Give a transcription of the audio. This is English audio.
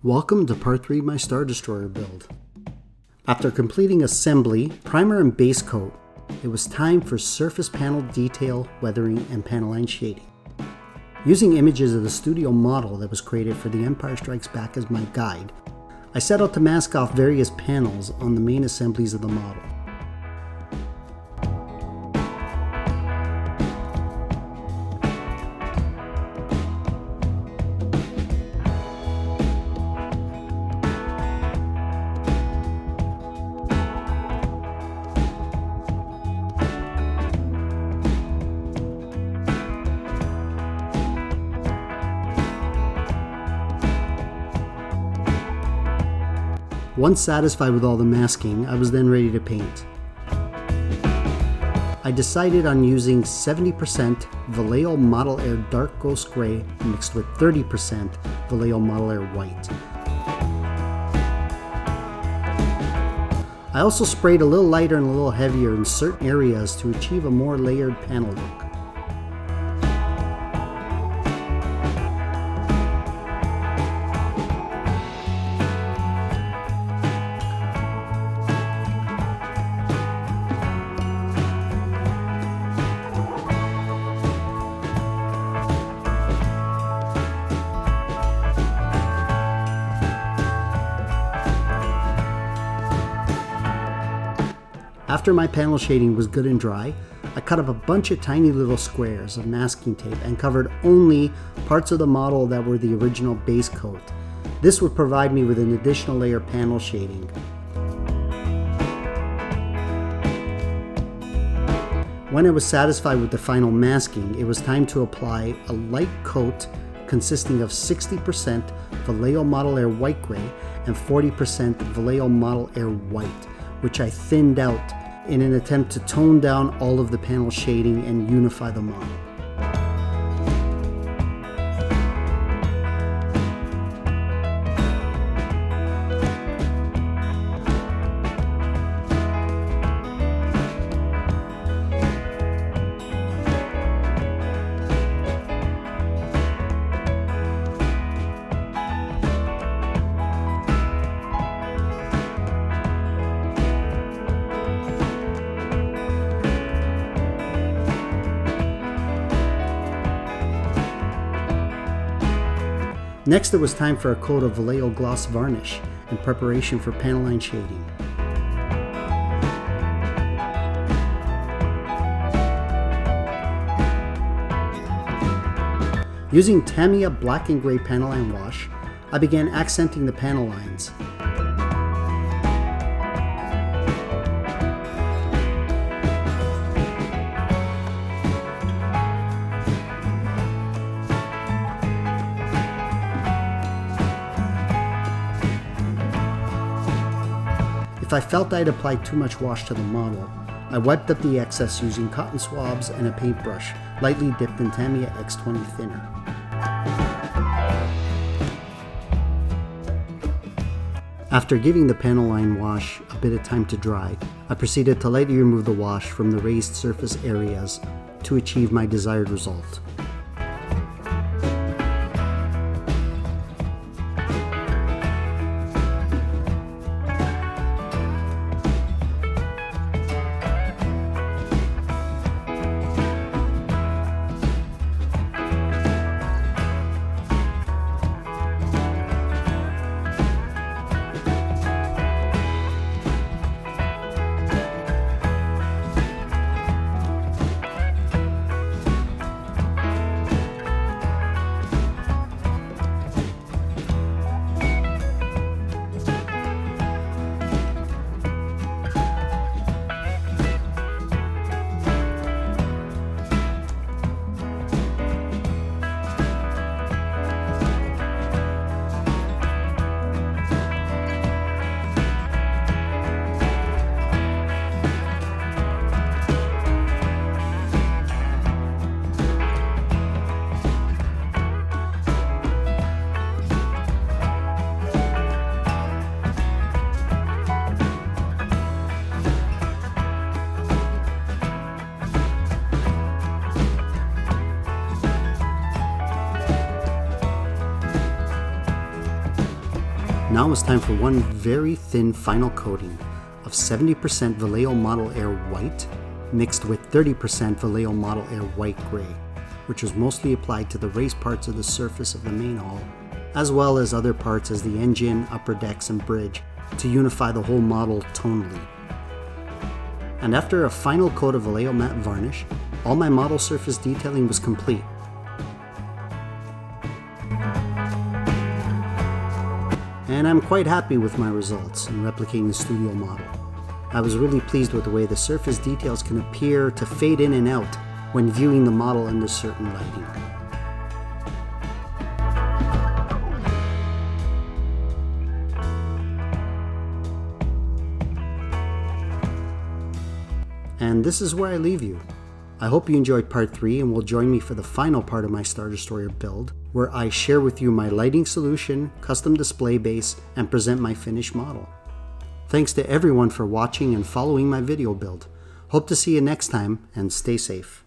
Welcome to part 3 of my Star Destroyer build. After completing assembly, primer and base coat, it was time for surface panel detail, weathering, and panel line shading. Using images of the studio model that was created for The Empire Strikes Back as my guide, I set out to mask off various panels on the main assemblies of the model. Once satisfied with all the masking, I was then ready to paint. I decided on using 70% VALLEJO Model Air Dark Ghost Gray mixed with 30% VALLEJO Model Air White. I also sprayed a little lighter and a little heavier in certain areas to achieve a more layered panel look. After my panel shading was good and dry, I cut up a bunch of tiny little squares of masking tape and covered only parts of the model that were the original base coat. This would provide me with an additional layer of panel shading. When I was satisfied with the final masking, it was time to apply a light coat consisting of 60% VALLEJO Model Air White Gray and 40% VALLEJO Model Air White, which I thinned out in an attempt to tone down all of the panel shading and unify the model. Next, it was time for a coat of VALLEJO Gloss Varnish in preparation for panel line shading. Using Tamiya Black and Gray panel line wash, I began accenting the panel lines. If I felt I'd applied too much wash to the model, I wiped up the excess using cotton swabs and a paintbrush, lightly dipped in Tamiya X20 thinner. After giving the panel line wash a bit of time to dry, I proceeded to lightly remove the wash from the raised surface areas to achieve my desired result. Now it's time for one very thin final coating of 70% VALLEJO Model Air White mixed with 30% VALLEJO Model Air White Gray, which was mostly applied to the race parts of the surface of the main hull, as well as other parts as the engine, upper decks, and bridge to unify the whole model tonally. And after a final coat of VALLEJO matte varnish, all my model surface detailing was complete. And I'm quite happy with my results in replicating the studio model. I was really pleased with the way the surface details can appear to fade in and out when viewing the model under certain lighting. And this is where I leave you. I hope you enjoyed part 3 and will join me for the final part of my Star Destroyer build, where I share with you my lighting solution, custom display base, and present my finished model. Thanks to everyone for watching and following my video build. Hope to see you next time, and stay safe.